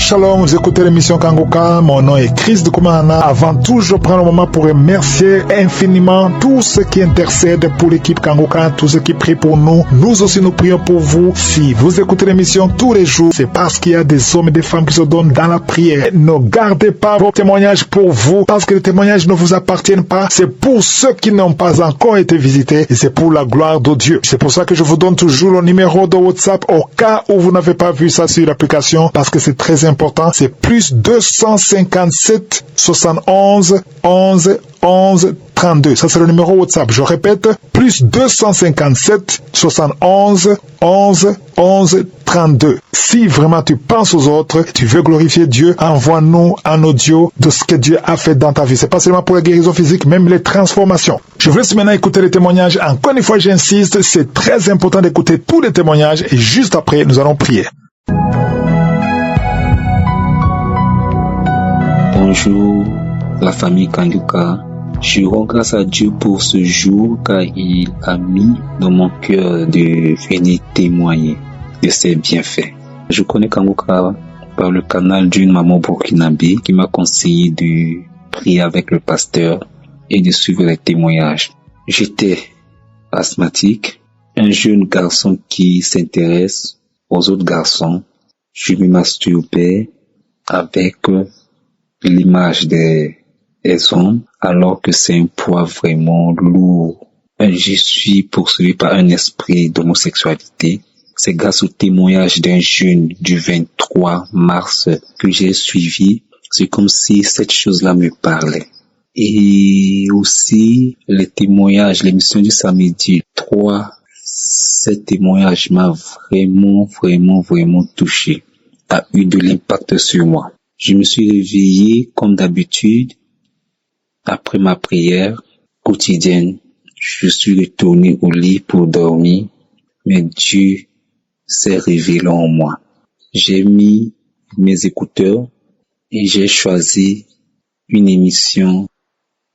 Shalom, vous écoutez l'émission Kanguka, mon nom est Chris de Koumana. Avant tout, je prends le moment pour remercier infiniment tous ceux qui intercèdent pour l'équipe Kanguka, tous ceux qui prient pour nous. Nous aussi, nous prions pour vous. Si vous écoutez l'émission tous les jours, c'est parce qu'il y a des hommes et des femmes qui se donnent dans la prière. Ne gardez pas vos témoignages pour vous, parce que les témoignages ne vous appartiennent pas. C'est pour ceux qui n'ont pas encore été visités et c'est pour la gloire de Dieu. C'est pour ça que je vous donne toujours le numéro de WhatsApp au cas où vous n'avez pas vu ça sur l'application, parce que c'est très important. C'est plus 257 71 11 11 32. Ça, c'est le numéro WhatsApp. Je répète, plus 257 71 11 11 32. Si vraiment tu penses aux autres, tu veux glorifier Dieu, envoie-nous un audio de ce que Dieu a fait dans ta vie. C'est pas seulement pour la guérison physique, même les transformations. Je vous laisse maintenant écouter les témoignages. Encore une fois, j'insiste, c'est très important d'écouter tous les témoignages et juste après, nous allons prier. Bonjour, la famille Kanguka. Je rends grâce à Dieu pour ce jour car il a mis dans mon cœur de venir témoigner de ses bienfaits. Je connais Kanguka par le canal d'une maman burkinabé qui m'a conseillé de prier avec le pasteur et de suivre les témoignages. J'étais asthmatique, un jeune garçon qui s'intéresse aux autres garçons. Je me masturbais avec l'image des hommes alors que c'est un poids vraiment lourd. Je suis poursuivi par un esprit d'homosexualité. C'est grâce au témoignage d'un jeune du 23 mars que j'ai suivi. C'est comme si cette chose-là me parlait. Et aussi les témoignages, l'émission du samedi 3, ce témoignage m'a vraiment touché, a eu de l'impact sur moi. Je me suis réveillé comme d'habitude après ma prière quotidienne. Je suis retourné au lit pour dormir, mais Dieu s'est révélé en moi. J'ai mis mes écouteurs et j'ai choisi une émission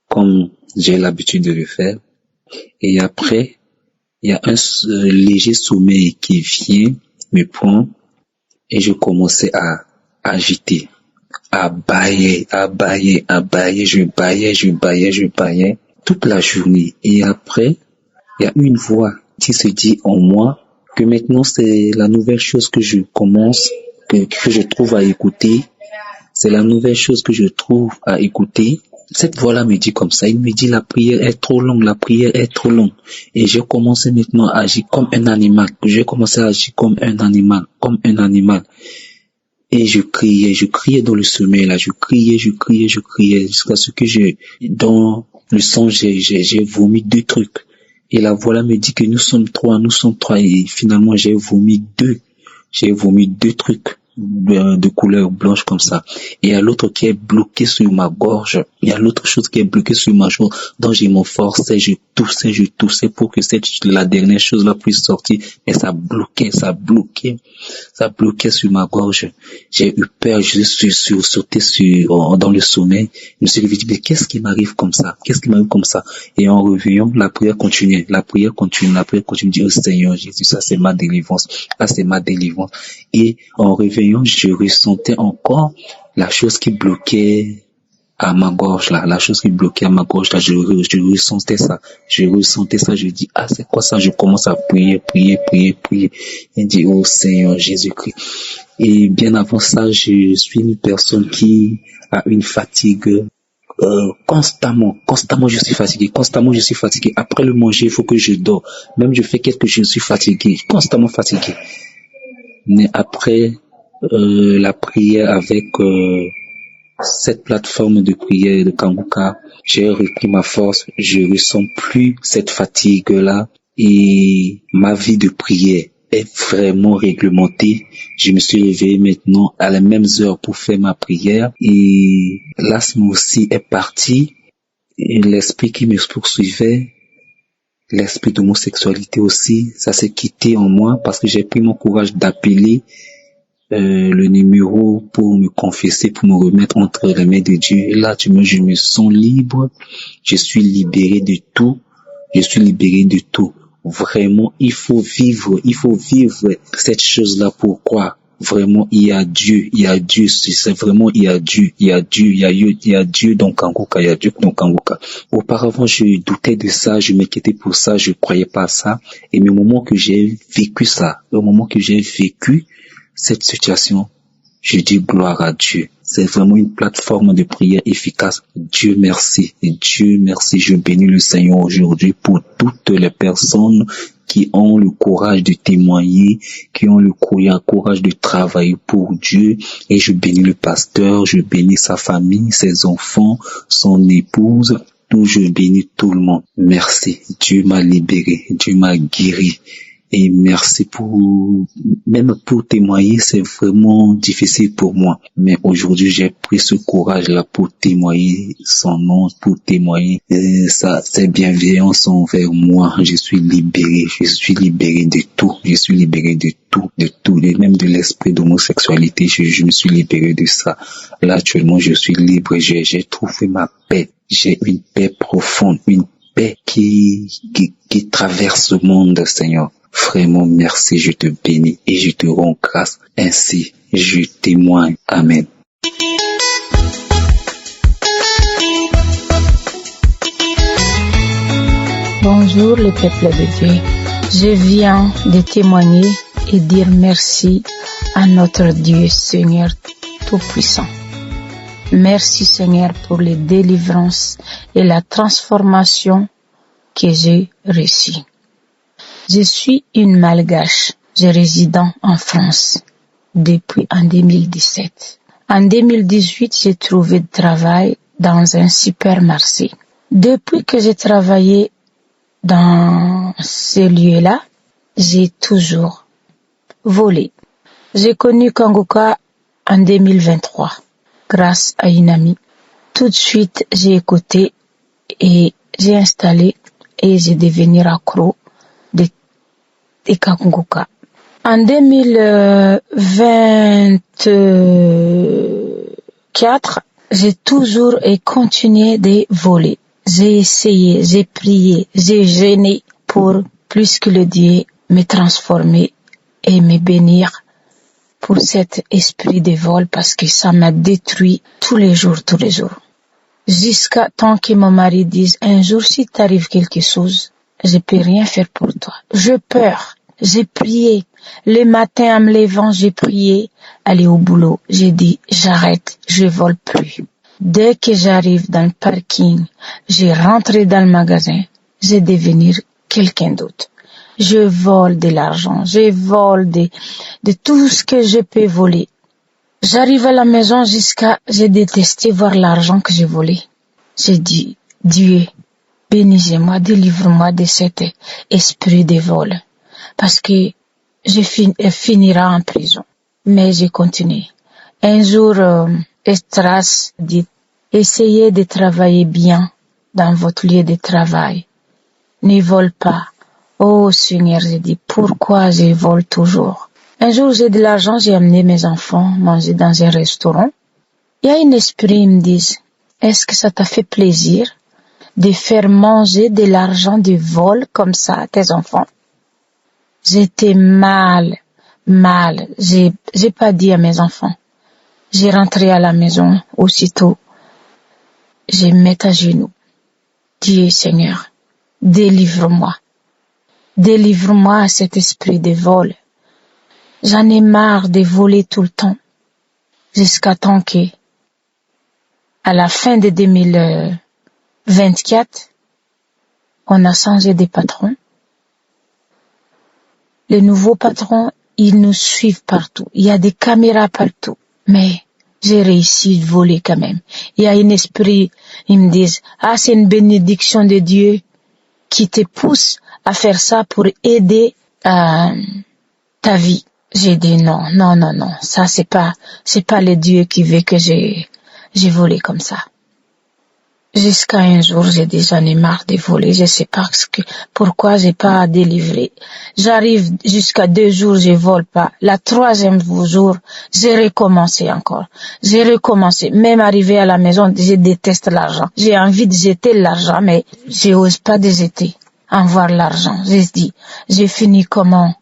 comme j'ai l'habitude de le faire. Et après, il y a un léger sommeil qui vient me prendre et je commençais à agiter, à bailler, je baillais toute la journée. Et après, il y a une voix qui se dit en moi que maintenant c'est la nouvelle chose que je commence, que je trouve à écouter. C'est la nouvelle chose que je trouve à écouter. Cette voix-là me dit comme ça, il me dit la prière est trop longue. Et j'ai commencé maintenant à agir comme un animal. Et je criais dans le sommeil là, je criais jusqu'à ce que dans le son, j'ai vomi 2 trucs. Et la voix là me dit que nous sommes trois, et finalement j'ai vomi deux trucs de couleur blanche comme ça. Et il y a l'autre qui est bloqué sur ma gorge. Il y a l'autre chose qui est bloquée sur ma joue, dont je m'efforçais, je toussais pour que la dernière chose là puisse sortir. Mais ça bloquait sur ma gorge. J'ai eu peur, je suis sauté dans le sommeil. Je me suis dit, mais qu'est-ce qui m'arrive comme ça? Et en réveillant, la prière continue. Je dis, oh Seigneur Jésus, ça c'est ma délivrance. Et en réveillant, je ressentais encore la chose qui bloquait à ma gorge là, je ressentais ça, je dis, ah c'est quoi ça? Je commence à prier, et dit, oh Seigneur Jésus-Christ. Et bien avant ça, je suis une personne qui a une fatigue constamment je suis fatigué. Après le manger, il faut que je dors. Même je fais quelque chose, je suis fatigué, constamment fatigué. Mais après la prière avec cette plateforme de prière de Kanguka, j'ai repris ma force, je ressens plus cette fatigue-là et ma vie de prière est vraiment réglementée. Je me suis réveillé maintenant à les mêmes heures pour faire ma prière et l'asthme aussi est parti. Et l'esprit qui me poursuivait, l'esprit d'homosexualité aussi, ça s'est quitté en moi parce que j'ai pris mon courage d'appeler le numéro pour me confesser, pour me remettre entre les mains de Dieu. Et là, je me sens libre, je suis libéré de tout. Vraiment, il faut vivre cette chose-là. Pourquoi? Vraiment, il y a Dieu, c'est vraiment, il y a Dieu dans Kanguka, il y a Dieu dans Kanguka. Auparavant, je doutais de ça, je m'inquiétais pour ça, je croyais pas à ça. Et mais au moment que j'ai vécu ça, au moment que j'ai vécu cette situation, je dis gloire à Dieu. C'est vraiment une plateforme de prière efficace. Dieu merci. Je bénis le Seigneur aujourd'hui pour toutes les personnes qui ont le courage de témoigner, qui ont le courage de travailler pour Dieu. Et je bénis le pasteur, je bénis sa famille, ses enfants, son épouse. Je bénis tout le monde. Merci. Dieu m'a libéré. Dieu m'a guéri. Et merci même pour témoigner, c'est vraiment difficile pour moi. Mais aujourd'hui, j'ai pris ce courage-là pour témoigner son nom, pour témoigner ses bienveillances envers moi. Je suis libéré de tout. Et même de l'esprit d'homosexualité. Je me suis libéré de ça. Là, actuellement, je suis libre. J'ai trouvé ma paix. J'ai une paix profonde, une paix qui traverse le monde, Seigneur. Vraiment, merci, je te bénis et je te rends grâce. Ainsi, je témoigne. Amen. Bonjour le peuple de Dieu. Je viens de témoigner et dire merci à notre Dieu Seigneur Tout-Puissant. Merci Seigneur pour les délivrances et la transformation que j'ai reçue. Je suis une Malgache. Je réside en France depuis en 2017. En 2018, j'ai trouvé de travail dans un supermarché. Depuis que j'ai travaillé dans ce lieu-là, j'ai toujours volé. J'ai connu Kanguka en 2023 grâce à une amie. Tout de suite, j'ai écouté et j'ai installé et j'ai devenu accro de Kanguka. En 2024, j'ai toujours et continué de voler. J'ai essayé, j'ai prié, j'ai jeûné pour plus que le Dieu me transformer et me bénir pour cet esprit de vol parce que ça m'a détruit tous les jours. Jusqu'à temps que mon mari dise un jour si t'arrive quelque chose, je peux rien faire pour toi. J'ai peur. J'ai prié. Le matin en me levant, j'ai prié. Aller au boulot. J'ai dit, j'arrête, je vole plus. Dès que j'arrive dans le parking, je rentre dans le magasin, je devenir quelqu'un d'autre. Je vole de l'argent, je vole de tout ce que je peux voler. J'arrive à la maison j'ai détesté voir l'argent que j'ai volé. J'ai dit, Dieu, bénis-moi, délivre-moi de cet esprit de vol. Parce que je finirai en prison. Mais j'ai continué. Un jour, Estras dit, essayez de travailler bien dans votre lieu de travail. Ne vole pas. Oh Seigneur, j'ai dit, pourquoi je vole toujours? Un jour, j'ai de l'argent, j'ai amené mes enfants manger dans un restaurant. Il y a un esprit qui me dit, est-ce que ça t'a fait plaisir de faire manger de l'argent de vol comme ça à tes enfants? J'étais mal. J'ai pas dit à mes enfants. J'ai rentré à la maison aussitôt. Je me mets à genoux. Dieu Seigneur, délivre-moi. Délivre-moi à cet esprit de vol. J'en ai marre de voler tout le temps. Jusqu'à temps que, à la fin de 2024, on a changé de patron. Les nouveaux patrons, ils nous suivent partout. Il y a des caméras partout. Mais j'ai réussi de voler quand même. Il y a un esprit, ils me disent, c'est une bénédiction de Dieu qui te pousse à faire ça pour aider ta vie. J'ai dit non. Ça c'est pas le Dieu qui veut que j'ai volé comme ça. Jusqu'à un jour, j'ai dit j'en ai marre de voler. Je sais pas pourquoi j'ai pas délivré. J'arrive jusqu'à 2 jours, je vole pas. La 3e jour, j'ai recommencé encore. Même arrivé à la maison, je déteste l'argent. J'ai envie de jeter l'argent, mais j'ose pas de jeter. En voir l'argent. J'ai dit, j'ai fini comment?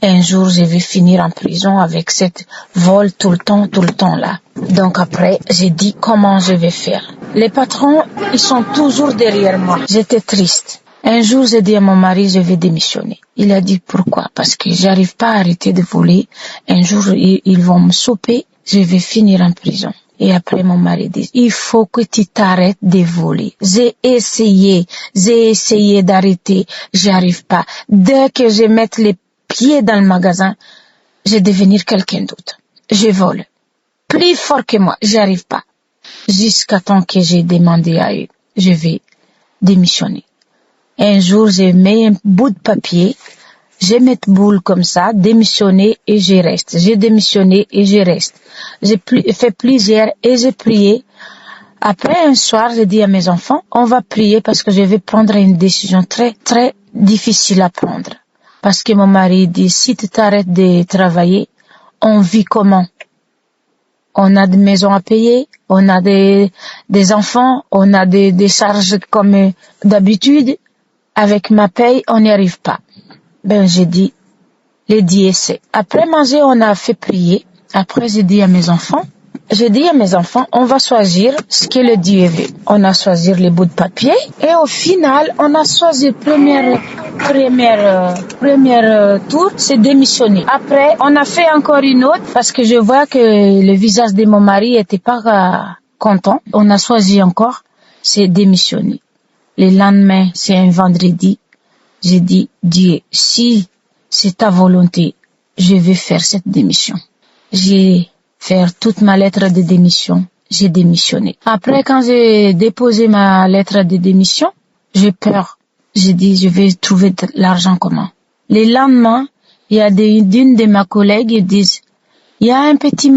un jour je vais finir en prison avec cette vol tout le temps là. Donc après, j'ai dit comment je vais faire. Les patrons, ils sont toujours derrière moi. J'étais triste. Un jour, j'ai dit à mon mari, je vais démissionner. Il a dit pourquoi? Parce que j'arrive pas à arrêter de voler. Un jour, ils vont me choper, je vais finir en prison. Et après, mon mari dit, il faut que tu t'arrêtes de voler. J'ai essayé d'arrêter, j'arrive pas. Dès que je mets les pieds dans le magasin, je vais devenir quelqu'un d'autre. Je vole. Plus fort que moi, j'arrive pas. Jusqu'à temps que j'ai demandé à eux, je vais démissionner. Un jour, je mets un bout de papier, je mets boule comme ça, démissionner et je reste. J'ai démissionné et je reste. J'ai fait plusieurs et j'ai prié. Après un soir, j'ai dit à mes enfants, on va prier parce que je vais prendre une décision très, très difficile à prendre. Parce que mon mari dit, si tu t'arrêtes de travailler, on vit comment? On a des maisons à payer, on a des enfants, on a des charges comme d'habitude. Avec ma paye, on n'y arrive pas. Ben, j'ai dit, les 10 essais. Après manger, on a fait prier. Après, j'ai dit à mes enfants, on va choisir ce que le Dieu veut. On a choisi les bouts de papier et au final, on a choisi le premier tour, c'est démissionner. Après, on a fait encore une autre parce que je vois que le visage de mon mari était pas content. On a choisi encore, c'est démissionner. Le lendemain, c'est un vendredi. J'ai dit, Dieu, si c'est ta volonté, je vais faire cette démission. J'ai fait toute ma lettre de démission. J'ai démissionné. Après, quand j'ai déposé ma lettre de démission, j'ai peur. J'ai dit, je vais trouver de l'argent comment? Le lendemain, il y a d'une de mes collègues qui disent, il y a un petit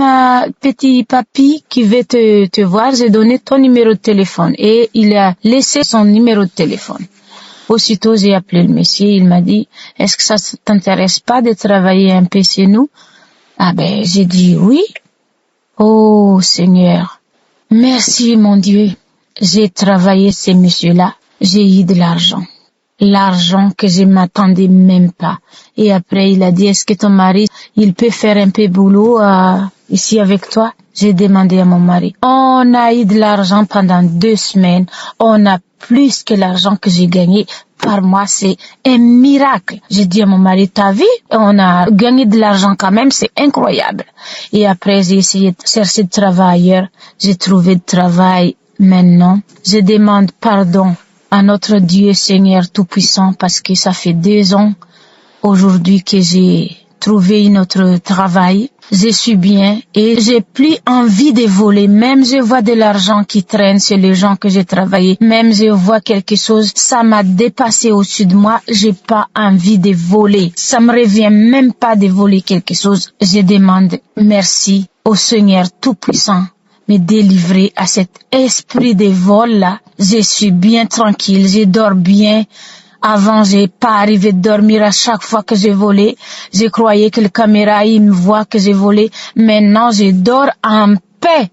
papy qui veut te voir, j'ai donné ton numéro de téléphone et il a laissé son numéro de téléphone. Aussitôt, j'ai appelé le monsieur, il m'a dit, est-ce que ça t'intéresse pas de travailler un peu chez nous? Ah ben, j'ai dit oui. Oh Seigneur, merci mon Dieu. J'ai travaillé chez monsieur-là, j'ai eu de l'argent. L'argent que je m'attendais même pas. Et après, il a dit, est-ce que ton mari, il peut faire un peu boulot ici avec toi? J'ai demandé à mon mari. On a eu de l'argent pendant 2 semaines. On a plus que l'argent que j'ai gagné par mois. C'est un miracle. J'ai dit à mon mari, t'as vu? On a gagné de l'argent quand même. C'est incroyable. Et après, j'ai essayé de chercher de travail ailleurs. J'ai trouvé de travail maintenant. Je demande pardon à notre Dieu Seigneur Tout-Puissant parce que ça fait 2 ans aujourd'hui que j'ai trouvé notre travail. Je suis bien et j'ai plus envie de voler. Même je vois de l'argent qui traîne chez les gens que j'ai travaillé. Même je vois quelque chose, ça m'a dépassé au-dessus de moi. J'ai pas envie de voler. Ça me revient même pas de voler quelque chose. Je demande merci au Seigneur Tout-Puissant me délivrer à cet esprit de vol-là. Je suis bien tranquille, je dors bien. Avant, j'ai pas arrivé de dormir à chaque fois que j'ai volé. Je croyais que le caméra, il me voit que j'ai volé. Maintenant, je dors en paix.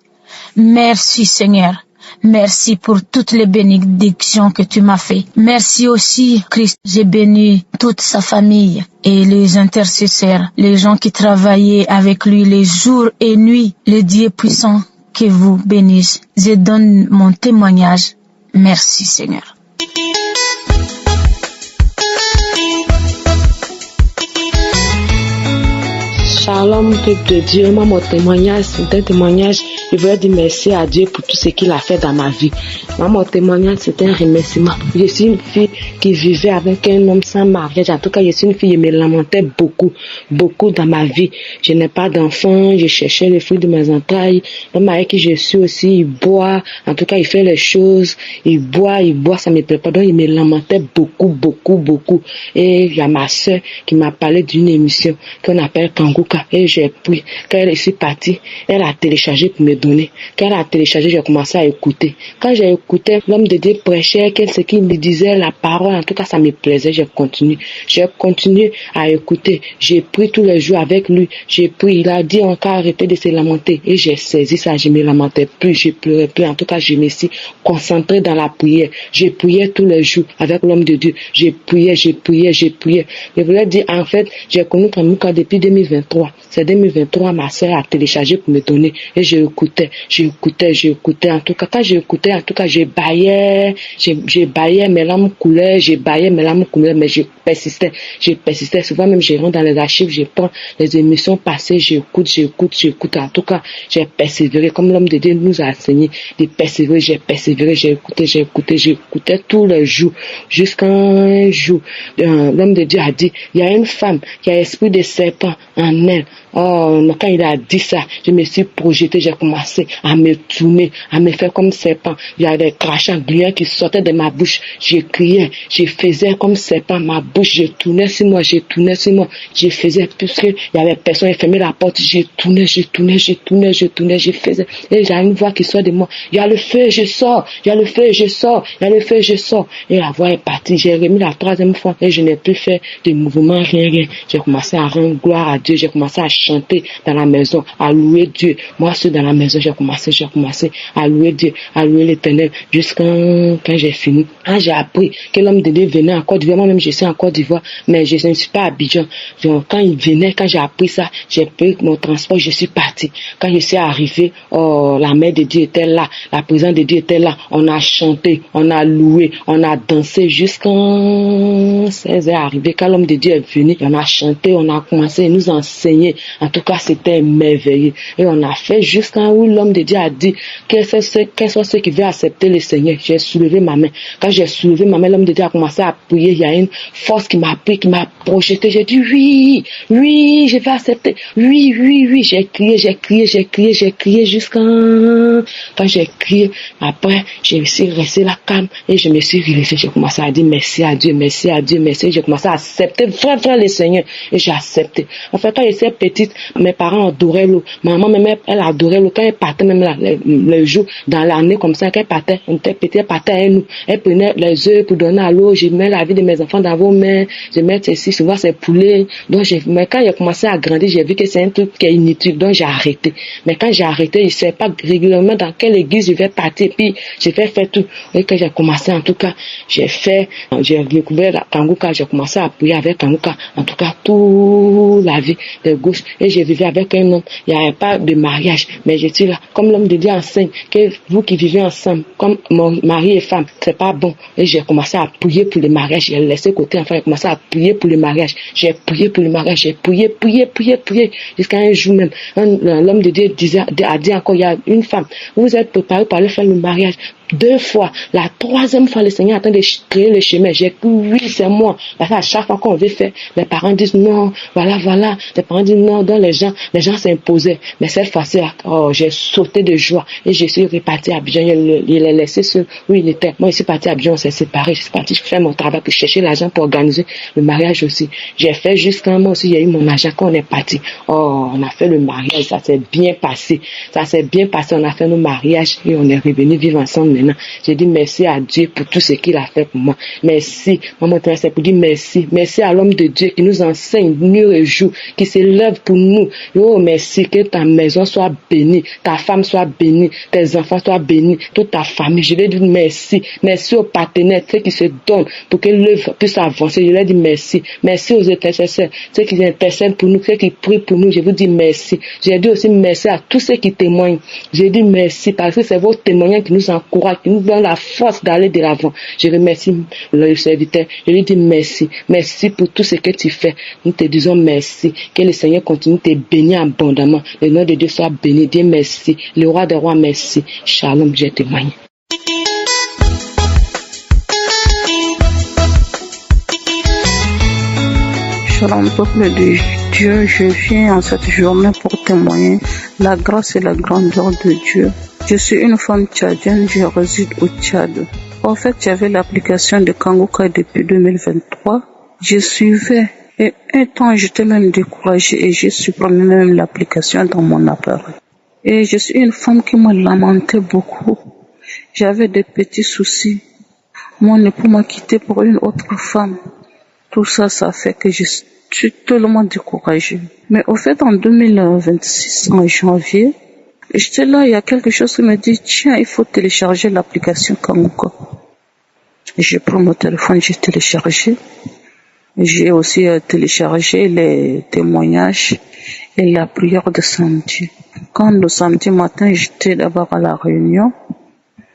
Merci Seigneur. Merci pour toutes les bénédictions que tu m'as fait. Merci aussi, Christ. J'ai béni toute sa famille et les intercesseurs, les gens qui travaillaient avec lui les jours et nuits. Le Dieu puissant qui vous bénisse. Je donne mon témoignage. Merci Seigneur. Shalom, peuple de Dieu. Moi, mon témoignage, c'est un témoignage. Je veux dire merci à Dieu pour tout ce qu'il a fait dans ma vie. Moi, mon témoignage, c'est un remerciement. Je suis une fille qui vivait avec un homme sans mariage. En tout cas, je suis une fille qui me lamentait beaucoup dans ma vie. Je n'ai pas d'enfant. Je cherchais les fruits de mes entrailles. Le mari qui je suis aussi, il boit. En tout cas, il fait les choses. Il boit, ça me plaît pas. Donc, il me lamentait beaucoup. Et il y a ma soeur qui m'a parlé d'une émission qu'on appelle Kanguka. Et j'ai pris, quand elle est partie, elle a téléchargé pour me donné. Quand elle a téléchargé, j'ai commencé à écouter. Quand j'ai écouté, l'homme de Dieu prêchait, ce qu'il me disait, la parole, en tout cas, ça me plaisait, j'ai continué à écouter. J'ai prié tous les jours avec lui. J'ai prié, il a dit encore arrêter de se lamenter. Et j'ai saisi ça, je me lamentais plus, je pleurais plus. En tout cas, je me suis concentrée dans la prière. J'ai prié tous les jours avec l'homme de Dieu. J'ai prié. Je voulais dire, en fait, j'ai connu Kanguka depuis 2023. C'est 2023, ma sœur a téléchargé pour me donner. Et j'écoutais. En tout cas, quand j'écoutais, je baillais, mes larmes coulaient, mais je persistais. Souvent même, je rentre dans les archives, je prends les émissions passées, j'écoute. En tout cas, j'ai persévéré, comme l'homme de Dieu nous a enseigné de persévérer. J'ai persévéré, j'écoutais tous les jours, jusqu'à un jour, l'homme de Dieu a dit, il y a une femme qui a l'esprit de serpent en elle. Oh, quand il a dit ça, je me suis projetée, j'ai commencé à me tourner, à me faire comme serpent. Il y a des crachats gluants qui sortaient de ma bouche. Je criais, je faisais comme serpent, ma bouche, je tournais sur moi. Je faisais, puisque il y avait personne, il fermait la porte, je tournais, je faisais. Et j'ai une voix qui sort de moi. Il y a le feu, je sors. Et la voix est partie. J'ai remis la troisième fois et je n'ai plus fait de mouvement, rien. J'ai commencé à rendre gloire à Dieu, j'ai commencé à chanter dans la maison, à louer Dieu. Moi, seul dans la maison, j'ai commencé à louer Dieu, à louer l'Éternel, jusqu'à quand j'ai fini. Quand j'ai appris que l'homme de Dieu venait en Côte d'Ivoire, moi-même je suis en Côte d'Ivoire, mais je ne suis pas à Abidjan. Donc, quand il venait, quand j'ai appris ça, j'ai pris mon transport, je suis parti. Quand je suis arrivé, la main de Dieu était là, la présence de Dieu était là. On a chanté, on a loué, on a dansé jusqu'à 16 heures arrivé. Quand l'homme de Dieu est venu, on a chanté, on a commencé à nous enseigner. En tout cas, c'était merveilleux. Et on a fait jusqu'à où l'homme de Dieu a dit quels sont ceux qui veulent accepter le Seigneur. J'ai soulevé ma main. Quand j'ai soulevé ma main, l'homme de Dieu a commencé à prier. Il y a une force qui m'a pris, qui m'a projeté. J'ai dit oui, je vais accepter. Oui. J'ai crié jusqu'à quand j'ai crié. Après, je suis resté là calme et je me suis relevée. J'ai commencé à dire merci à Dieu. J'ai commencé à accepter vraiment le Seigneur et j'ai accepté. En fait, quand j'étais petite, mes parents adoraient l'eau. Maman, même, elle adorait l'eau. Quand elle partait, même là, le jour, dans l'année comme ça, quand elle partait, on était petite, elle partait à nous. Elle prenait les œufs pour donner à l'eau. Je mets la vie de mes enfants dans vos mains. Je mets ceci, souvent c'est poulet. Donc, mais quand j'ai commencé à grandir, j'ai vu que c'est un truc qui est inutile. Donc, j'ai arrêté. Mais quand j'ai arrêté, je ne sais pas régulièrement dans quelle église je vais partir. Puis, je vais faire tout. Et quand j'ai commencé, en tout cas, j'ai découvert la Kanguka. J'ai commencé à prier avec Kanguka. En tout cas, toute la vie de gauche. Et je vivais avec un homme. Il n'y avait pas de mariage. Mais je suis là. Comme l'homme de Dieu enseigne que vous qui vivez ensemble, comme mon mari et femme, c'est pas bon. Et j'ai commencé à prier pour le mariage. J'ai laissé côté enfant. J'ai commencé à prier pour le mariage. J'ai prié pour le mariage. J'ai prié. Jusqu'à un jour même. L'homme de Dieu a dit encore, il y a une femme. Vous êtes préparés pour aller faire le mariage. 2 fois. La 3e fois, le Seigneur est en train de créer le chemin. J'ai dit, oui, c'est moi. Parce qu'à chaque fois qu'on veut faire, les parents disent non, voilà. Les parents disent non, donc les gens s'imposaient. Mais cette fois-ci, j'ai sauté de joie. Et je suis reparti à Abidjan. Il l'ai laissé seul où il était. Moi, je suis parti à Abidjan, on s'est séparés. Je suis parti faire mon travail pour chercher l'argent pour organiser le mariage aussi. J'ai fait jusqu'à moi aussi, il y a eu mon argent quand on est parti. On a fait le mariage. Ça s'est bien passé. On a fait nos mariages et on est revenu vivre ensemble. J'ai dit merci à Dieu pour tout ce qu'il a fait pour moi. Merci. Maman, c'est pour dire merci. Merci à l'homme de Dieu qui nous enseigne nuit et jour, qui se lève pour nous. Oh, merci que ta maison soit bénie, ta femme soit bénie, tes enfants soient bénis, toute ta famille. Je vais dire merci. Merci aux partenaires, ceux qui se donnent pour que l'œuvre puisse avancer. Je vais dire merci. Merci aux intercesseurs, ceux qui intercèdent pour nous, ceux qui prient pour nous. Je vous dis merci. J'ai dit aussi merci à tous ceux qui témoignent. J'ai dit merci parce que c'est vos témoignages qui nous encouragent, qui nous donne la force d'aller de l'avant. Je remercie le serviteur. Je lui dis merci. Merci pour tout ce que tu fais. Nous te disons merci. Que le Seigneur continue de te bénir abondamment. Le nom de Dieu soit béni. Dieu merci. Le roi des rois merci. Shalom, je témoigne. Shalom, peuple de Dieu, je viens en cette journée pour témoigner la grâce et la grandeur de Dieu. Je suis une femme tchadienne, je réside au Tchad. En fait, j'avais l'application de Kanguka depuis 2023. Je suivais et un temps j'étais même découragée et j'ai supprimé même l'application dans mon appareil. Et je suis une femme qui me lamentait beaucoup. J'avais des petits soucis. Mon époux m'a quitté pour une autre femme. Tout ça, ça fait que je suis tellement découragée. Mais au fait, en 2026, en janvier, j'étais là, il y a quelque chose qui me dit, tiens, il faut télécharger l'application Kanguka. J'ai pris mon téléphone, j'ai téléchargé. J'ai aussi téléchargé les témoignages et la prière de samedi. Quand le samedi matin, j'étais d'abord à la réunion,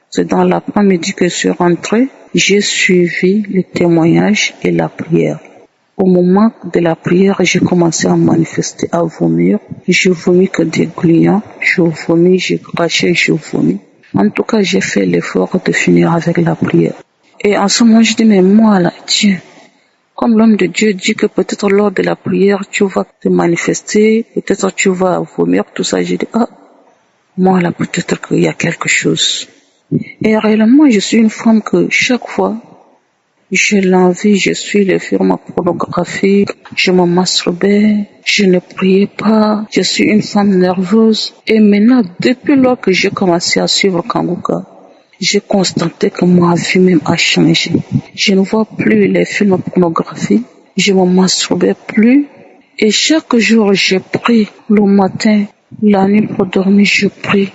c'est dans l'après-midi que je suis rentrée, j'ai suivi les témoignages et la prière. Au moment de la prière, j'ai commencé à manifester, à vomir. Je vomis que des gluants, je vomis, j'ai craché, je vomis. En tout cas, j'ai fait l'effort de finir avec la prière. Et en ce moment, je dis, mais moi là, tiens, comme l'homme de Dieu dit que peut-être lors de la prière, tu vas te manifester, peut-être tu vas vomir, tout ça, j'ai dit, moi là, peut-être qu'il y a quelque chose. Et réellement, je suis une femme que chaque fois, j'ai l'envie, je suis les films pornographiques, je me masturbais, je ne priais pas, je suis une femme nerveuse. Et maintenant, depuis lors que j'ai commencé à suivre Kanguka, j'ai constaté que ma vie même a changé. Je ne vois plus les films pornographiques, je ne me masturbais plus. Et chaque jour, je prie le matin, la nuit pour dormir, je prie.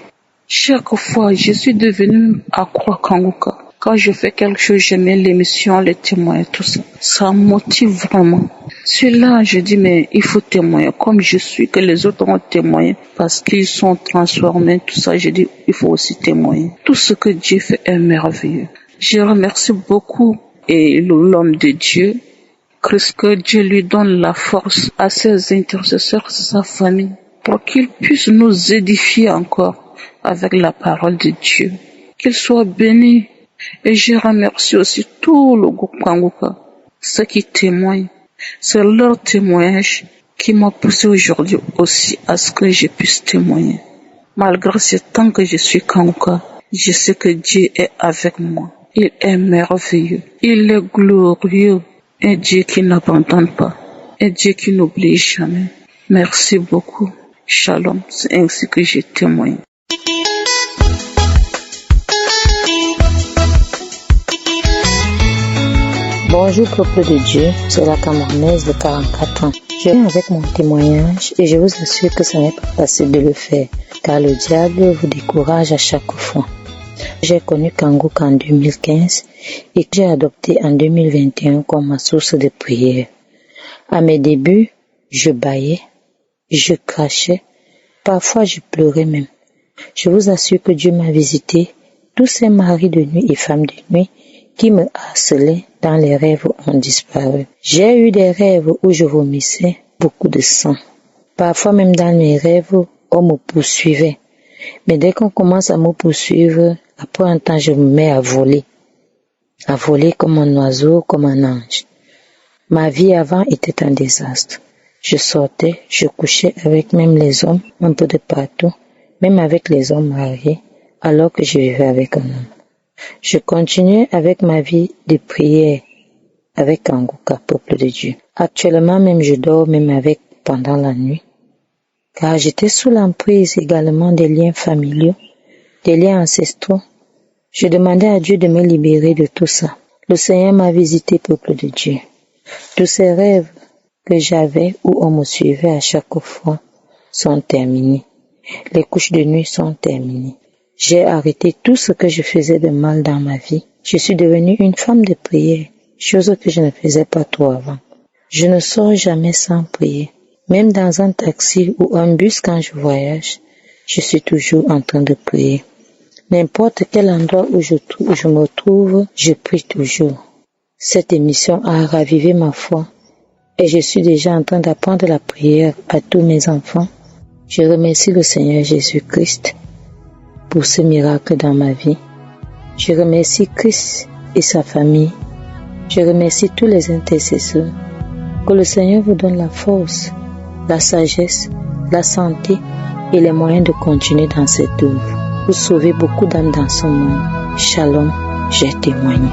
Chaque fois, je suis devenue accro à Kanguka. Quand je fais quelque chose, j'aime l'émission, les témoins, tout ça. Ça me motive vraiment. Celui-là, je dis, mais il faut témoigner. Comme je suis, que les autres ont témoigné, parce qu'ils sont transformés, tout ça, je dis, il faut aussi témoigner. Tout ce que Dieu fait est merveilleux. Je remercie beaucoup et l'homme de Dieu, que Dieu lui donne la force à ses intercesseurs, à sa famille, pour qu'ils puissent nous édifier encore avec la parole de Dieu. Qu'ils soient bénis. Et je remercie aussi tout le groupe Kanguka, ceux qui témoignent. C'est leur témoignage qui m'a poussé aujourd'hui aussi à ce que je puisse témoigner. Malgré ce temps que je suis Kanguka, je sais que Dieu est avec moi. Il est merveilleux. Il est glorieux. Un Dieu qui n'abandonne pas. Un Dieu qui n'oublie jamais. Merci beaucoup. Shalom. C'est ainsi que je témoigne. Bonjour peuple de Dieu, c'est la Camerounaise de 44 ans. Je viens avec mon témoignage et je vous assure que ce n'est pas facile de le faire, car le diable vous décourage à chaque fois. J'ai connu Kanguka en 2015 et que j'ai adopté en 2021 comme ma source de prière. À mes débuts, je bâillais, je crachais, parfois je pleurais même. Je vous assure que Dieu m'a visité, tous ces maris de nuit et femmes de nuit qui me harcelaient dans les rêves ont disparu. J'ai eu des rêves où je vomissais beaucoup de sang. Parfois même dans mes rêves, on me poursuivait. Mais dès qu'on commence à me poursuivre, après un temps, je me mets à voler comme un oiseau, comme un ange. Ma vie avant était un désastre. Je sortais, je couchais avec même les hommes, un peu de partout, même avec les hommes mariés, alors que je vivais avec un homme. Je continuais avec ma vie de prière, avec Kanguka, peuple de Dieu. Actuellement même, je dors même avec pendant la nuit, car j'étais sous l'emprise également des liens familiaux, des liens ancestraux. Je demandais à Dieu de me libérer de tout ça. Le Seigneur m'a visité, peuple de Dieu. Tous ces rêves que j'avais où on me suivait à chaque fois sont terminés. Les couches de nuit sont terminées. J'ai arrêté tout ce que je faisais de mal dans ma vie. Je suis devenue une femme de prière, chose que je ne faisais pas trop avant. Je ne sors jamais sans prier. Même dans un taxi ou un bus quand je voyage, je suis toujours en train de prier. N'importe quel endroit où je me trouve, je prie toujours. Cette émission a ravivé ma foi et je suis déjà en train d'apprendre la prière à tous mes enfants. Je remercie le Seigneur Jésus-Christ pour ce miracle dans ma vie. Je remercie Christ et sa famille. Je remercie tous les intercesseurs. Que le Seigneur vous donne la force, la sagesse, la santé et les moyens de continuer dans cette œuvre. Vous sauvez beaucoup d'âmes dans ce monde. Shalom, j'ai témoigné.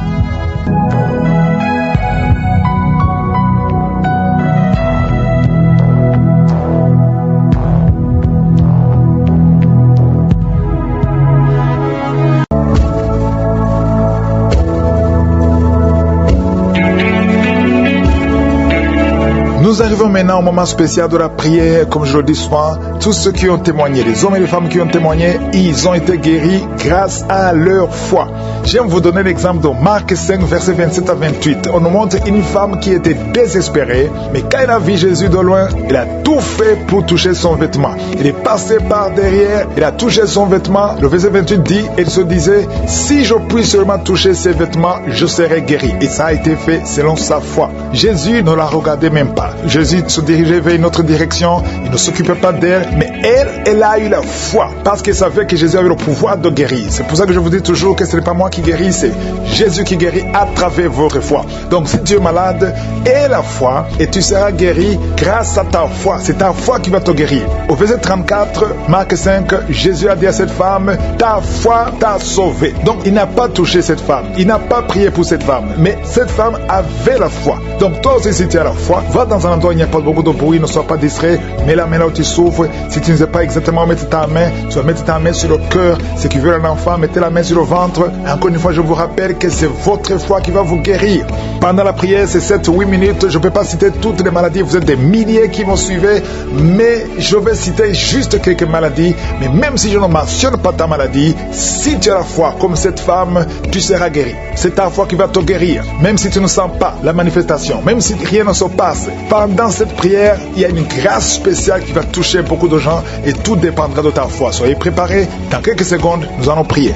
Nous arrivons maintenant au moment spécial de la prière, comme je le dis souvent. Tous ceux qui ont témoigné, les hommes et les femmes qui ont témoigné, ils ont été guéris grâce à leur foi. J'aime vous donner l'exemple de Marc 5, versets 27 à 28. On nous montre une femme qui était désespérée, mais quand elle a vu Jésus de loin, elle a tout fait pour toucher son vêtement. Il est passé par derrière, il a touché son vêtement. Le verset 28 dit, elle se disait, si je puis seulement toucher ses vêtements, je serai guéri. Et ça a été fait selon sa foi. Jésus ne la regardait même pas. Jésus se dirigeait vers une autre direction, il ne s'occupait pas d'elle, mais elle a eu la foi, parce qu'elle savait que Jésus avait le pouvoir de guérir. C'est pour ça que je vous dis toujours que ce n'est pas moi qui guéris, c'est Jésus qui guérit à travers votre foi. Donc si tu es malade, aie la foi et tu seras guéri grâce à ta foi. C'est ta foi qui va te guérir. Au verset 34, Marc 5, Jésus a dit à cette femme, ta foi t'a sauvé. Donc il n'a pas touché cette femme, il n'a pas prié pour cette femme, mais cette femme avait la foi. Donc toi aussi, si tu as la foi, va dans un endroit où il n'y a pas beaucoup de bruit, ne sois pas distrait, mets la main là où tu souffres. Si tu ne sais pas exactement mettre ta main, tu vas mettre ta main sur le cœur. Ceux qui veulent un enfant, mettez la main sur le ventre. Encore une fois, je vous rappelle que c'est votre foi qui va vous guérir. Pendant la prière, c'est 7-8 minutes. Je ne peux pas citer toutes les maladies, vous êtes des milliers qui vont suivre, mais je vais citer juste quelques maladies. Mais même si je ne mentionne pas ta maladie, si tu as la foi comme cette femme, tu seras guéri. C'est ta foi qui va te guérir, même si tu ne sens pas la manifestation, même si rien ne se passe. Pendant cette prière, il y a une grâce spéciale qui va toucher beaucoup de gens et tout dépendra de ta foi. Soyez préparés, dans quelques secondes, nous allons prier.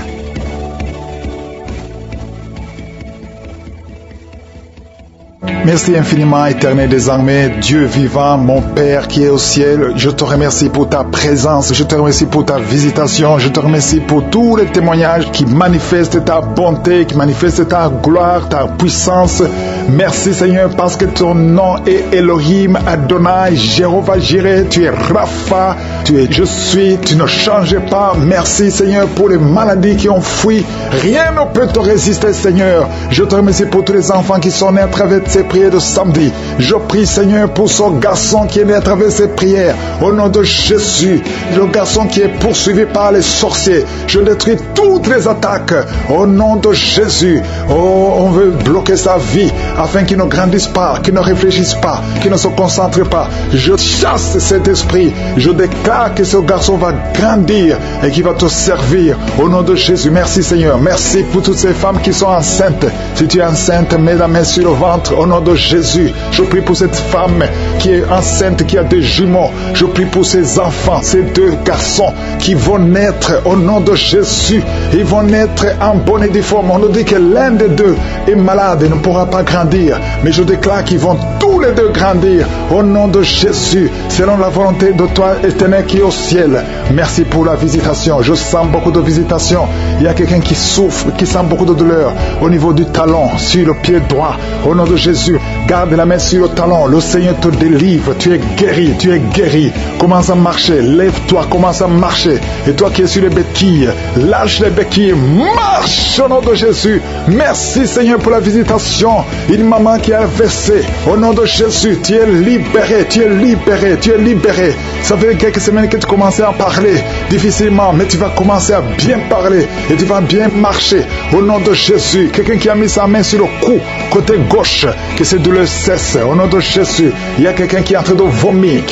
Merci infiniment, éternel des armées, Dieu vivant, mon Père qui est au ciel. Je te remercie pour ta présence, je te remercie pour ta visitation, je te remercie pour tous les témoignages qui manifestent ta bonté, qui manifestent ta gloire, ta puissance. Merci Seigneur parce que ton nom est Elohim, Adonai, Jéhovah Jireh, tu es Rapha, tu es Je suis, tu ne changes pas. Merci Seigneur pour les maladies qui ont fui. Rien ne peut te résister Seigneur. Je te remercie pour tous les enfants qui sont nés à travers ces prières de samedi. Je prie Seigneur pour ce garçon qui est né à travers ces prières. Au nom de Jésus, le garçon qui est poursuivi par les sorciers. Je détruis toutes les attaques. Au nom de Jésus. Oh, on veut bloquer sa vie afin qu'il ne grandisse pas, qu'il ne réfléchisse pas, qu'il ne se concentre pas. Je chasse cet esprit. Je déclare que ce garçon va grandir et qu'il va te servir. Au nom de Jésus. Merci Seigneur. Merci pour toutes ces femmes qui sont enceintes. Si tu es enceinte, mets la main sur le ventre. Au nom de Jésus, je prie pour cette femme qui est enceinte, qui a des jumeaux. Je prie pour ces enfants, ces deux garçons qui vont naître au nom de Jésus. Ils vont naître en bonne et due forme. On nous dit que l'un des deux est malade et ne pourra pas grandir. Mais je déclare qu'ils vont tous les deux grandir au nom de Jésus, selon la volonté de toi, éternel, qui est au ciel. Merci pour la visitation. Je sens beaucoup de visitation. Il y a quelqu'un qui souffre, qui sent beaucoup de douleur au niveau du talon, sur le pied droit. Au nom de Jésus, garde la main sur le talon. Le Seigneur te délivre. Tu es guéri, tu es guéri. Commence à marcher. Lève-toi, commence à marcher. Et toi qui es sur les béquilles, lâche les béquilles. Marche au nom de Jésus. Merci Seigneur pour la visitation. Une maman qui a versé. Au nom de Jésus, tu es libéré, tu es libéré, tu es libéré. Ça fait quelques semaines que tu commençais à parler difficilement, mais tu vas commencer à bien parler et tu vas bien marcher. Au nom de Jésus, quelqu'un qui a mis sa main sur le cou, côté gauche, que ces douleurs cessent. Au nom de Jésus, il y a quelqu'un qui est en train de vomir,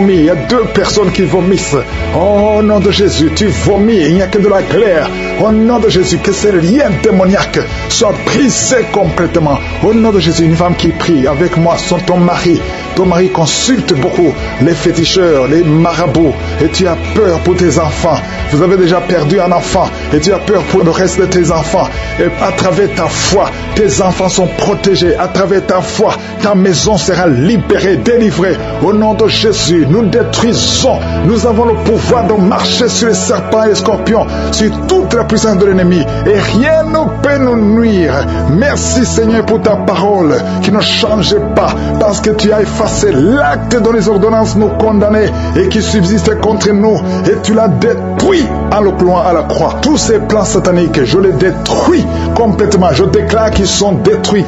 Il y a deux personnes qui vomissent. Au nom de Jésus, tu vomis, il n'y a que de la glaire. Au nom de Jésus, que ces liens démoniaques soient brisés complètement. Au nom de Jésus, une femme qui prie avec moi, sont ton mari. Ton mari consulte beaucoup les féticheurs, les marabouts, et tu as peur pour tes enfants. Vous avez déjà perdu un enfant, et tu as peur pour le reste de tes enfants. Et à travers ta foi, tes enfants sont protégés. À travers ta foi, ta maison sera libérée, délivrée. Au nom de Jésus, nous détruisons. Nous avons le pouvoir de marcher sur les serpents et les scorpions, sur toute la puissance de l'ennemi, et rien ne peut nous nuire. Merci Seigneur pour ta parole qui ne change pas, parce que tu as effacé l'acte dont les ordonnances nous condamnaient et qui subsistait contre nous, et tu l'as détruit en le clouant à la croix. Tous ces plans sataniques, je les détruis complètement. Je déclare qu'ils sont détruits,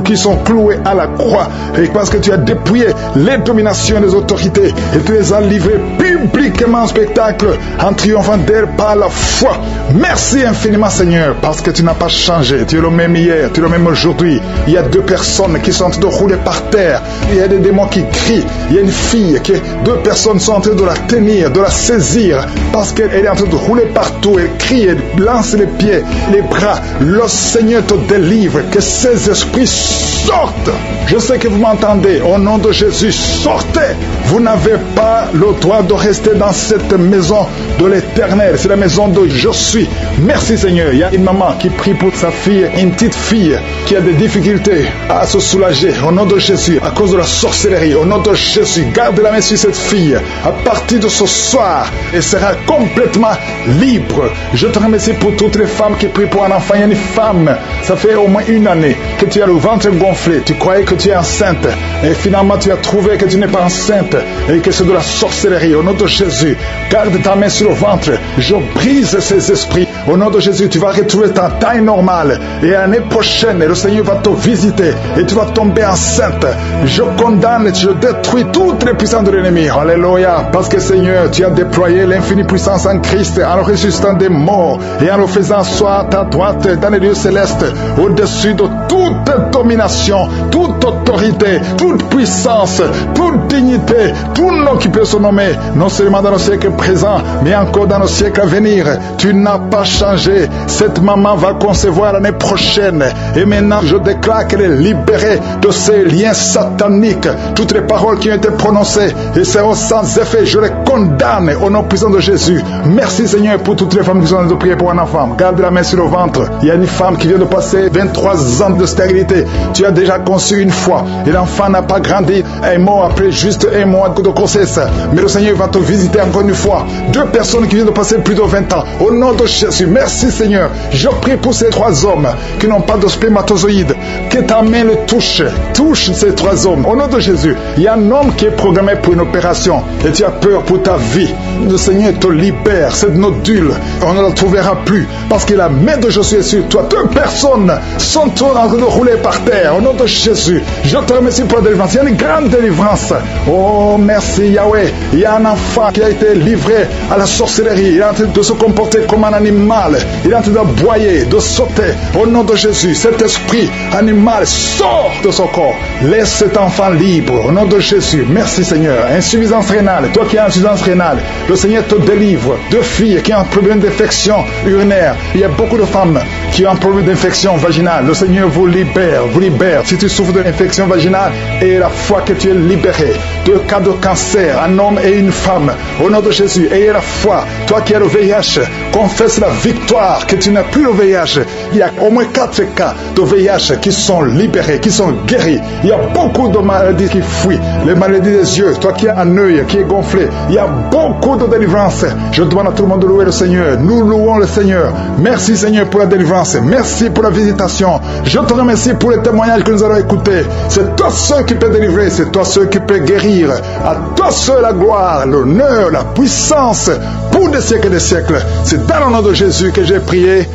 qu'ils sont cloués à la croix. Et parce que tu as dépouillé les dominations des autorités et tu les as livrés publiquement en spectacle en triomphant d'elles par la foi. Merci infiniment Seigneur, parce que tu n'as pas changé. Tu es le même hier, tu es le même aujourd'hui. Il y a 2 personnes qui sont en train de rouler par terre. Il y a des démons qui crient. Il y a une fille qui, 2 personnes sont en train de la tenir, de la saisir, parce qu'elle est en train de rouler partout. Elle crie, elle lance les pieds, les bras. Le Seigneur te délivre, que ces esprits sortent. Je sais que vous m'entendez. Au nom de Jésus, sortez. Vous n'avez pas le droit de rester dans cette maison de l'Éternel. C'est la maison de je suis. Merci Seigneur. Il y a une maman qui prie pour sa fille, une petite fille qui a des difficultés à se soulager. Au nom de Jésus, à cause de la sorcellerie, au nom de Jésus, garde la main sur cette fille. À partir de ce soir, elle sera complètement libre. Je te remercie pour toutes les femmes qui prient pour un enfant. Il y a une femme, ça fait au moins 1 année que tu as le ventre gonflé. Tu croyais que tu es enceinte et finalement tu as trouvé que tu n'es pas enceinte et que c'est de la sorcellerie. Au nom de Jésus, garde ta main sur le ventre. Je brise ces esprits. Au nom de Jésus, tu vas retrouver ta taille normale. Et l'année prochaine, le Seigneur va te visiter et tu vas tomber enceinte. Je condamne, je détruis toutes les puissances de l'ennemi. Alléluia. Parce que Seigneur, tu as déployé l'infinie puissance en Christ en le ressuscitant des morts et en le faisant asseoir à ta droite dans les lieux célestes, au-dessus de toute domination, toute autorité, toute puissance, toute dignité, tout nom qui peut se nommer, non seulement dans le siècle présent, mais encore dans le siècle à venir. Tu n'as pas changé. Cette maman va concevoir l'année prochaine. Et maintenant, je déclare qu'elle est libérée de ces liens sataniques. Toutes les paroles qui ont été prononcées et seront sans effet, je les condamne au nom puissant de Jésus. Merci Seigneur pour toutes les femmes qui sont en train de prier pour un enfant. Garde la main sur le ventre. Il y a une femme qui vient de passer 23 ans de stérilité. Tu as déjà conçu une fois et l'enfant n'a pas grandi. Un mois après juste 1 mois de grossesse. Mais le Seigneur va te visiter encore une fois. 2 personnes qui viennent de passer plus de 20 ans. Au nom de Jésus, merci Seigneur. Je prie pour ces 3 hommes qui n'ont pas de spermatozoïdes. Que ta main le touche. Touche ces 3 hommes. Au nom de Jésus, il y a un homme qui est programmé pour une opération et tu as peur pour ta vie. Le Seigneur te libère. Cette nodule, on ne la trouvera plus parce que la main de Jésus est sur toi. 2 personnes sont en train de rouler par terre. Au nom de Jésus, je te remercie pour la délivrance. Il y a une grande délivrance. Oh, merci Yahweh. Il y a un enfant qui a été livré à la sorcellerie. Il est en train de se comporter comme un animal. Il est en train d'aboyer, de sauter. Au nom de Jésus, cet esprit animal sort de son corps. Laisse cet enfant libre. Au nom de Jésus, merci Seigneur. Insuffisance rénale. Toi qui as insuffisance rénale, le Seigneur te délivre. 2 filles qui ont un problème d'infection urinaire. Il y a beaucoup de femmes qui ont un problème d'infection vaginale. Le Seigneur vous libère, vous libère. Si tu souffres d'infection vaginale, et la foi que tu es libéré. 2 cas de cancer, un homme et une femme. Au nom de Jésus, ayez la foi. Toi qui as le VIH, confesse la victoire, que tu n'as plus le VIH. Il y a au moins 4 cas de VIH qui sont libérés, qui sont guéris. Il y a beaucoup de maladies qui fuient. Les maladies des yeux, toi qui as un œil qui est gonflé. Il y a beaucoup de délivrance. Je demande à tout le monde de louer le Seigneur. Nous louons le Seigneur. Merci Seigneur pour la délivrance. Merci pour la visitation. Je te remercie pour les témoignages que nous allons écouter. C'est toi seul qui peux délivrer. C'est toi seul qui peux guérir. À toi seul la gloire, l'honneur, la puissance pour des siècles et des siècles. C'est dans le nom de Jésus que j'ai prié.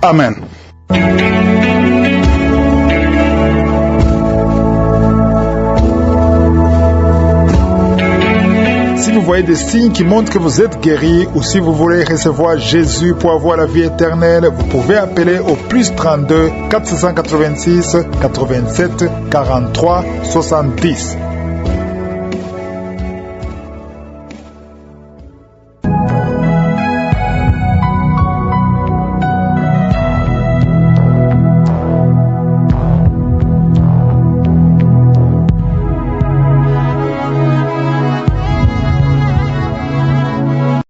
Amen. Si vous voyez des signes qui montrent que vous êtes guéri ou si vous voulez recevoir Jésus pour avoir la vie éternelle, vous pouvez appeler au plus 32 486 87 43 70.